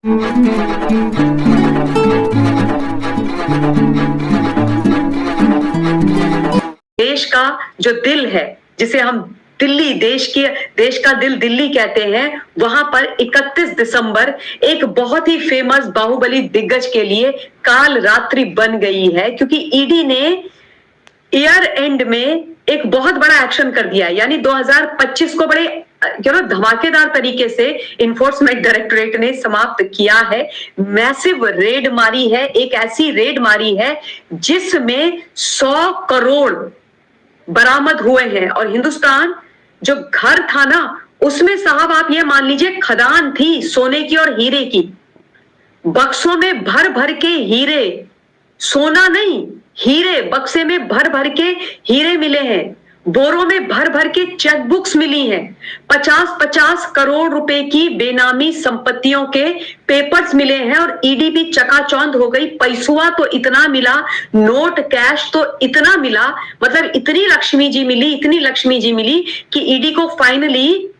देश का जो दिल है, जिसे हम दिल्ली, देश का दिल दिल्ली कहते हैं, वहां पर 31 दिसंबर एक बहुत ही फेमस बाहुबली दिग्गज के लिए काल रात्रि बन गई है, क्योंकि ईडी ने ईयर एंड में एक बहुत बड़ा एक्शन कर दिया है। यानी 2025 को बड़े धमाकेदार तरीके से इन्फोर्समेंट डायरेक्टोरेट ने समाप्त किया है। मैसिव रेड मारी है, एक ऐसी रेड मारी है जिसमें 100 करोड़ बरामद हुए हैं। और हिंदुस्तान जो घर था ना, उसमें साहब आप ये मान लीजिए खदान थी सोने की और हीरे की। बक्सों में भर भर के हीरे, सोना नहीं, हीरे बक्से में भर भर के हीरे मिले हैं। बोरों में भर भर के चेकबुक्स मिली हैं। 50-50 करोड़ रुपए की बेनामी संपत्तियों के पेपर्स मिले हैं। और ईडी भी चकाचौंध हो गई। पैसुआ तो इतना मिला, नोट कैश तो इतना मिला, मतलब इतनी लक्ष्मी जी मिली, इतनी लक्ष्मी जी मिली कि ईडी को फाइनली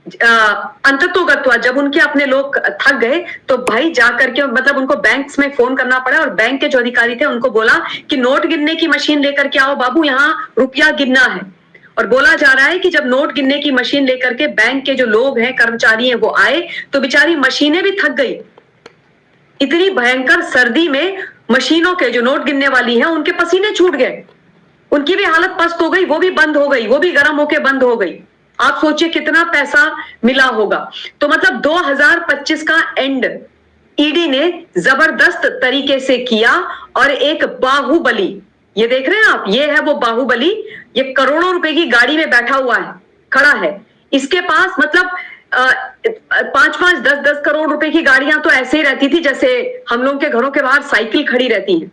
अंततोगत्वा जब उनके अपने लोग थक गए तो भाई जाकर के, मतलब उनको बैंक्स में फोन करना पड़ा और बैंक के जो अधिकारी थे उनको बोला कि नोट गिनने की मशीन लेकर के आओ बाबू, यहाँ रुपया गिनना है। और बोला जा रहा है कि जब नोट गिनने की मशीन लेकर के बैंक के जो लोग हैं, कर्मचारी हैं, वो आए तो बेचारी मशीनें भी थक गई। इतनी भयंकर सर्दी में मशीनों के जो नोट गिनने वाली हैं उनके पसीने छूट गए, उनकी भी हालत पस्त हो गई, वो भी बंद हो गई, वो भी गर्म होके बंद हो गई। आप सोचिए कितना पैसा मिला होगा। तो मतलब 2025 का एंड ईडी ने जबरदस्त तरीके से किया। और एक बाहुबली, ये देख रहे हैं आप, ये है वो बाहुबली, ये करोड़ों रुपए की गाड़ी में बैठा हुआ है, खड़ा है। इसके पास मतलब 5-5, 10-10 करोड़ रुपए की गाड़ियां तो ऐसे ही रहती थी जैसे हम लोगों के घरों के बाहर साइकिल खड़ी रहती है।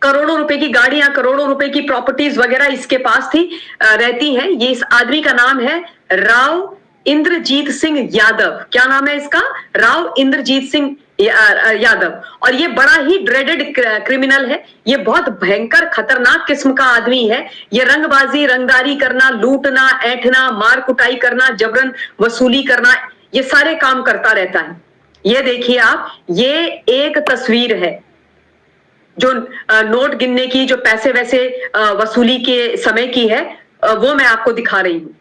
करोड़ों रुपए की गाड़ियां, करोड़ों रुपए की प्रॉपर्टीज वगैरह इसके पास थी, रहती हैं। ये इस आदमी का नाम है राव इंद्रजीत सिंह यादव। क्या नाम है इसका? राव इंद्रजीत सिंह यादव। और ये बड़ा ही ड्रेडेड क्रिमिनल है। ये बहुत भयंकर खतरनाक किस्म का आदमी है। ये रंगबाजी, रंगदारी करना, लूटना, ऐंठना, मार कुटाई करना, जबरन वसूली करना, ये सारे काम करता रहता है। ये देखिए आप, ये एक तस्वीर है जो नोट गिनने की, जो पैसे वैसे वसूली के समय की है, वो मैं आपको दिखा रही हूं।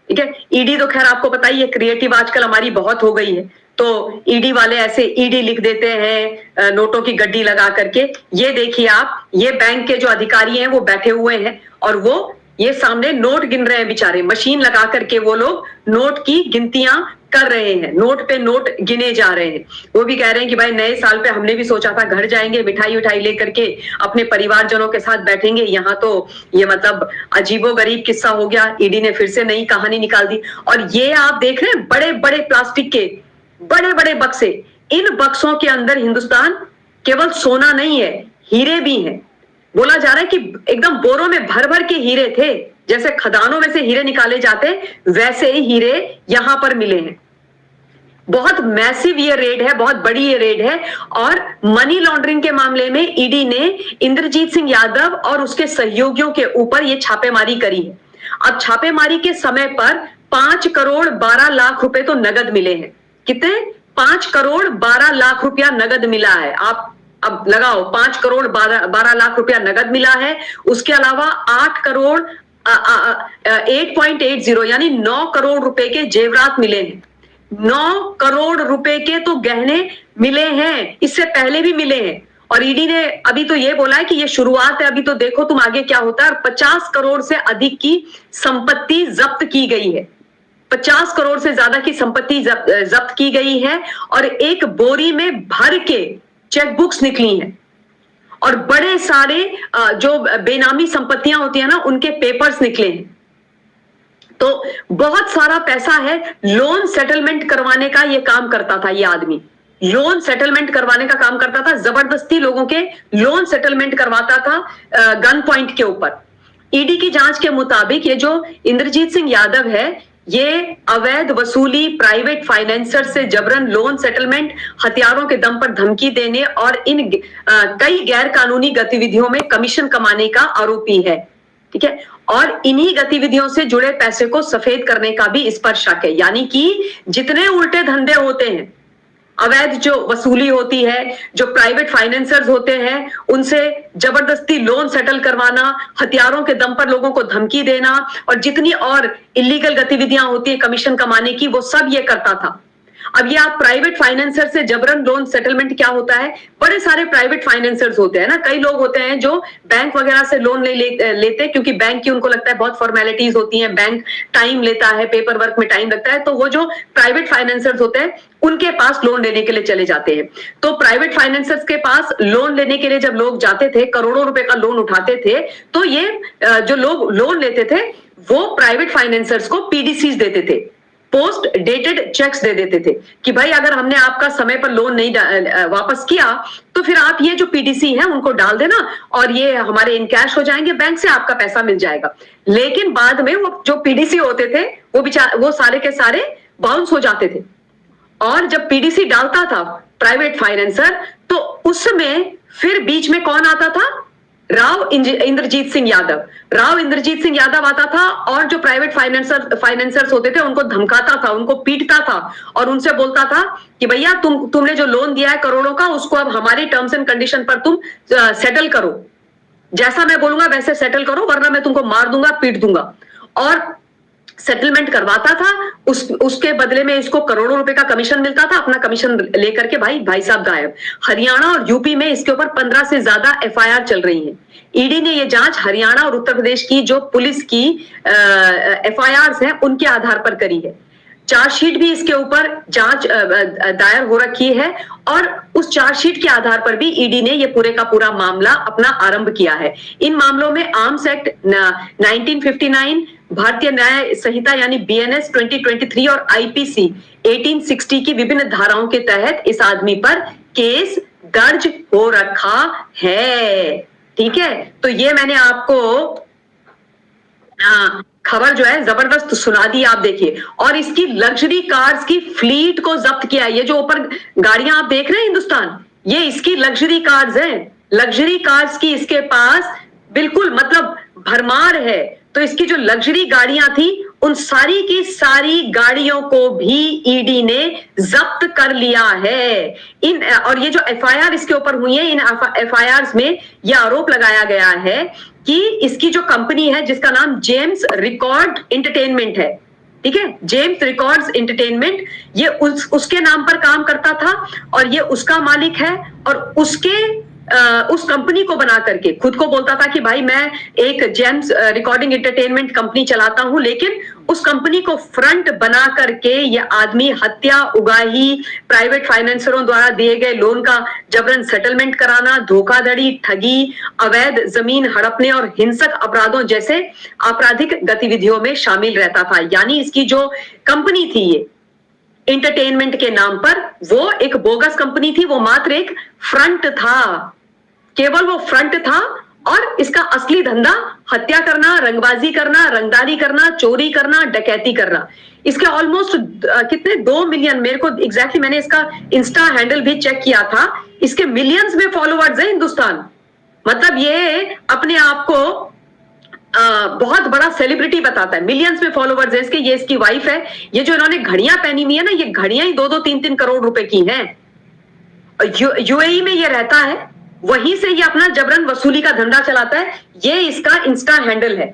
ठीक है। ईडी तो खैर आपको पता ही है, क्रिएटिव आजकल हमारी बहुत हो गई है, तो ईडी वाले ऐसे ईडी लिख देते हैं नोटों की गड्डी लगा करके। ये देखिए आप, ये बैंक के जो अधिकारी हैं वो बैठे हुए हैं और वो ये सामने नोट गिन रहे हैं बेचारे, मशीन लगा करके वो लोग नोट की गिनतियां कर रहे हैं, नोट पे नोट गिने जा रहे हैं। वो भी कह रहे हैं कि भाई नए साल पे हमने भी सोचा था घर जाएंगे, मिठाई उठाई लेकर के अपने परिवारजनों के साथ बैठेंगे, यहाँ तो ये मतलब अजीबोगरीब किस्सा हो गया। ईडी ने फिर से नई कहानी निकाल दी। और ये आप देख रहे हैं बड़े बड़े प्लास्टिक के बड़े बड़े बक्से, इन बक्सों के अंदर हिंदुस्तान केवल सोना नहीं है, हीरे भी हैं। बोला जा रहा है कि एकदम बोरों में भर भर के हीरे थे, जैसे खदानों में से हीरे निकाले जाते वैसे ही हीरे यहां पर मिले हैं। बहुत मैसिव ये रेड है, बहुत बड़ी ये रेड है। और मनी लॉन्ड्रिंग के मामले में ईडी ने इंद्रजीत सिंह यादव और उसके सहयोगियों के ऊपर ये छापेमारी करी है। अब छापेमारी के समय पर 5 करोड़ 12 लाख रुपए तो नगद मिले हैं। कितने? 5 करोड़ 12 लाख रुपया नगद मिला है। आप अब लगाओ, 5 करोड़ 12 लाख रुपया नगद मिला है। उसके अलावा 8 करोड़ 8.80 यानी 9 करोड़ रुपए के जेवरात मिले हैं। 9 करोड़ रुपए के तो गहने मिले हैं, इससे पहले भी मिले हैं। और ईडी ने अभी तो ये बोला है कि ये शुरुआत है, अभी तो देखो तुम आगे क्या होता है। और 50 करोड़ से अधिक की संपत्ति जब्त की गई है, 50 करोड़ से ज्यादा की संपत्ति जब्त की गई है। और एक बोरी में भर के चेकबुक्स निकली हैं और बड़े सारे जो बेनामी संपत्तियां होती है ना, उनके पेपर्स निकले हैं। तो बहुत सारा पैसा है। लोन सेटलमेंट करवाने का ये काम करता था ये आदमी, लोन सेटलमेंट करवाने का काम करता था। जबरदस्ती लोगों के लोन सेटलमेंट करवाता था गन पॉइंट के ऊपर। ईडी की जांच के मुताबिक ये जो इंद्रजीत सिंह यादव है, ये अवैध वसूली, प्राइवेट फाइनेंसर से जबरन लोन सेटलमेंट, हथियारों के दम पर धमकी देने और इन कई गैर कानूनी गतिविधियों में कमीशन कमाने का आरोपी है। ठीक है। और इन्हीं गतिविधियों से जुड़े पैसे को सफेद करने का भी इस पर शक है। यानी कि जितने उल्टे धंधे होते हैं अवैध जो वसूली होती है, जो प्राइवेट फाइनेंसर्स होते हैं उनसे जबरदस्ती लोन सेटल करवाना, हथियारों के दम पर लोगों को धमकी देना और जितनी और इलीगल गतिविधियां होती है कमीशन कमाने की, वो सब ये करता था। अब ये आप प्राइवेट फाइनेंसर से जबरन लोन सेटलमेंट क्या होता है, बड़े सारे प्राइवेट फाइनेंसर्स होते हैं ना, कई लोग होते हैं जो बैंक वगैरह से लोन लेते क्योंकि बैंक की उनको लगता है बहुत फॉर्मेलिटीज होती हैं, बैंक टाइम लेता है, पेपर वर्क में टाइम लगता है, तो वो जो प्राइवेट फाइनेंसर्स होते हैं उनके पास लोन लेने के लिए चले जाते हैं। तो प्राइवेट फाइनेंसर्स के पास लोन लेने के लिए जब लोग जाते थे, करोड़ों रुपए का लोन उठाते थे, तो ये जो लोग लोन लेते थे वो प्राइवेट फाइनेंसर्स को पीडीसीज देते थे, पोस्ट डेटेड चेक्स दे देते थे कि भाई अगर हमने आपका समय पर लोन नहीं वापस किया तो फिर आप ये जो पीडीसी है उनको डाल देना और ये हमारे इनकैश हो जाएंगे, बैंक से आपका पैसा मिल जाएगा। लेकिन बाद में वो जो पीडीसी होते थे वो सारे के सारे बाउंस हो जाते थे। और जब पीडीसी डालता था प्राइवेट फाइनेंसर तो उसमें फिर बीच में कौन आता था, राव इंद्रजीत सिंह यादव आता था और जो प्राइवेट फाइनेंसर्स होते थे उनको धमकाता था, उनको पीटता था और उनसे बोलता था कि भैया तुमने जो लोन दिया है करोड़ों का, उसको अब हमारी टर्म्स एंड कंडीशन पर तुम सेटल करो, जैसा मैं बोलूंगा वैसे सेटल करो वरना मैं तुमको मार दूंगा, पीट दूंगा। और सेटलमेंट करवाता था, उसके बदले में इसको करोड़ों रुपए का कमीशन मिलता था, अपना कमीशन लेकर के भाई साहब गायब। हरियाणा और यूपी में इसके ऊपर 15 से ज्यादा एफआईआर चल रही हैं। ईडी ने ये जांच हरियाणा और उत्तर प्रदेश की जो पुलिस की एफआईआर हैं उनके आधार पर करी है। चार्जशीट भी इसके ऊपर जांच दायर हो रखी है और उस चार्जशीट के आधार पर भी ईडी ने ये पूरे का पूरा मामला अपना आरंभ किया है। इन मामलों में आर्म्स एक्ट 1959, भारतीय न्याय संहिता यानी बीएनएस 2023 और आईपीसी 1860 की विभिन्न धाराओं के तहत इस आदमी पर केस दर्ज हो रखा है। ठीक है, तो ये मैंने आपको खबर जो है जबरदस्त सुना दी, आप देखिए। और इसकी लग्जरी कार्स की फ्लीट को जब्त किया। ये जो ऊपर गाड़ियां आप देख रहे हैं हिंदुस्तान, ये इसकी लग्जरी कार्स हैं। लग्जरी कार्स की इसके पास बिल्कुल मतलब भरमार है। तो इसकी जो लग्जरी गाड़ियां थी उन सारी की सारी गाड़ियों को भी ईडी ने जब्त कर लिया है। और ये जो एफआईआर इसके ऊपर हुई है, इन एफआईआर में यह आरोप लगाया गया है कि इसकी जो कंपनी है जिसका नाम जेम्स रिकॉर्ड एंटरटेनमेंट है, ठीक है, जेम्स रिकॉर्ड्स एंटरटेनमेंट, ये उसके नाम पर काम करता था और ये उसका मालिक है। और उस कंपनी को बना करके खुद को बोलता था कि भाई मैं एक जेम्स रिकॉर्डिंग एंटरटेनमेंट कंपनी चलाता हूं, लेकिन उस कंपनी को फ्रंट बना करके ये आदमी हत्या, उगाही, प्राइवेट फाइनेंसरों द्वारा दिए गए लोन का जबरन सेटलमेंट कराना, धोखाधड़ी, ठगी, अवैध जमीन हड़पने और हिंसक अपराधों जैसे आपराधिक गतिविधियों में शामिल रहता था। यानी इसकी जो कंपनी थी ये एंटरटेनमेंट के नाम पर, वो एक बोगस कंपनी थी, वो मात्र एक फ्रंट था, केवल वो फ्रंट था। और इसका असली धंधा हत्या करना, रंगबाजी करना, रंगदारी करना, चोरी करना, डकैती करना। इसके ऑलमोस्ट कितने 2 मिलियन, मेरे को एग्जैक्टली मैंने इसका इंस्टा हैंडल भी चेक किया था, इसके मिलियंस में फॉलोअर्स है हिंदुस्तान। मतलब ये अपने आप को बहुत बड़ा सेलिब्रिटी बताता है, मिलियंस में फॉलोअर्स है इसके। ये इसकी वाइफ है, ये जो इन्होंने घड़ियां पहनी हुई है ना, ये घड़ियां ही 2-2, 3-3 करोड़ रुपए की हैं। यूएई में ये रहता है, वहीं से ये अपना जबरन वसूली का धंधा चलाता है। ये इसका इंस्टा हैंडल है,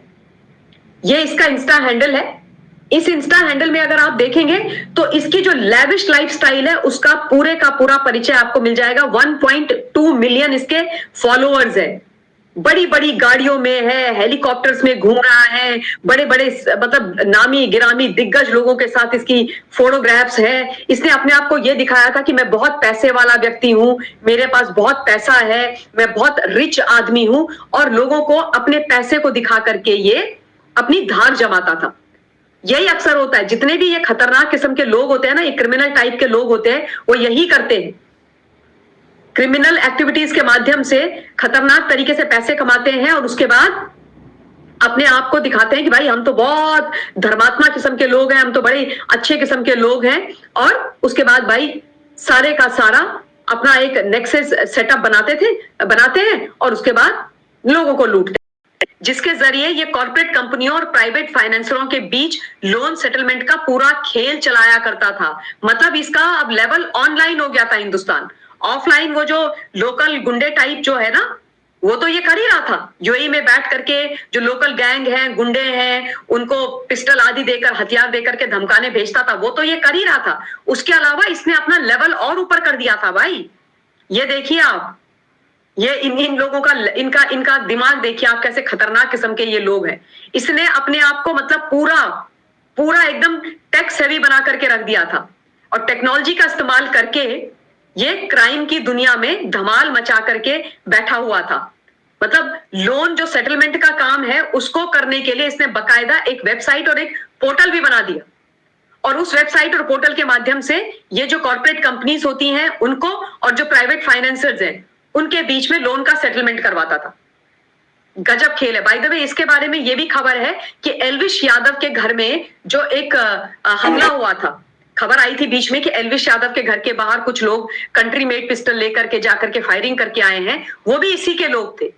ये इसका इंस्टा हैंडल है। इस इंस्टा हैंडल में अगर आप देखेंगे तो इसकी जो लैविश लाइफस्टाइल है उसका पूरे का पूरा परिचय आपको मिल जाएगा। 1.2 मिलियन इसके फॉलोअर्स है, बड़ी बड़ी गाड़ियों में है, हेलीकॉप्टर्स में घूम रहा है, बड़े बड़े मतलब नामी गिरामी दिग्गज लोगों के साथ इसकी फोटोग्राफ्स है। इसने अपने आप को यह दिखाया था कि मैं बहुत पैसे वाला व्यक्ति हूं, मेरे पास बहुत पैसा है, मैं बहुत रिच आदमी हूं, और लोगों को अपने पैसे को दिखा करके ये अपनी धार जमाता था। यही अक्सर होता है, जितने भी ये खतरनाक किस्म के लोग होते हैं ना, ये क्रिमिनल टाइप के लोग होते हैं, वो यही करते हैं। क्रिमिनल एक्टिविटीज के माध्यम से खतरनाक तरीके से पैसे कमाते हैं और उसके बाद अपने आप को दिखाते हैं कि भाई हम तो बहुत धर्मात्मा किस्म के लोग हैं, हम तो बड़े अच्छे किस्म के लोग हैं। और उसके बाद भाई सारे का सारा अपना एक नेक्सस सेटअप बनाते हैं और उसके बाद लोगों को लूटते हैं। जिसके जरिए ये कॉर्पोरेट कंपनियों और प्राइवेट फाइनेंसरों के बीच लोन सेटलमेंट का पूरा खेल चलाया करता था। मतलब इसका अब लेवल ऑनलाइन हो गया था हिंदुस्तान। ऑफलाइन वो जो लोकल गुंडे टाइप जो है ना, वो तो ये कर ही रहा था। यूएई में बैठ करके जो लोकल गैंग हैं, गुंडे हैं, उनको पिस्टल आदि देकर, हथियार देकर के धमकाने भेजता था, वो तो ये कर ही रहा था। उसके अलावा इसने अपना लेवल और ऊपर कर दिया था भाई। ये देखिए आप, ये इन लोगों का इनका इनका दिमाग देखिए आप, कैसे खतरनाक किस्म के ये लोग हैं। इसने अपने आप को मतलब पूरा एकदम टेक्स हेवी बना करके रख दिया था, और टेक्नोलॉजी का इस्तेमाल करके ये क्राइम की दुनिया में धमाल मचा करके बैठा हुआ था। मतलब लोन जो सेटलमेंट का काम है उसको करने के लिए इसने बकायदा एक वेबसाइट और एक पोर्टल भी बना दिया, और उस वेबसाइट और पोर्टल के माध्यम से ये जो कॉर्पोरेट कंपनीज होती हैं उनको और जो प्राइवेट फाइनेंसर्स हैं उनके बीच में लोन का सेटलमेंट करवाता था। गजब खेल है। बाय द वे, इसके बारे में ये भी खबर है कि एल्विश यादव के घर में जो एक हमला हुआ था, खबर आई थी बीच में कि एल्विश यादव के घर के बाहर कुछ लोग कंट्री मेड पिस्टल लेकर के जाकर के फायरिंग करके आए हैं, वो भी इसी के लोग थे।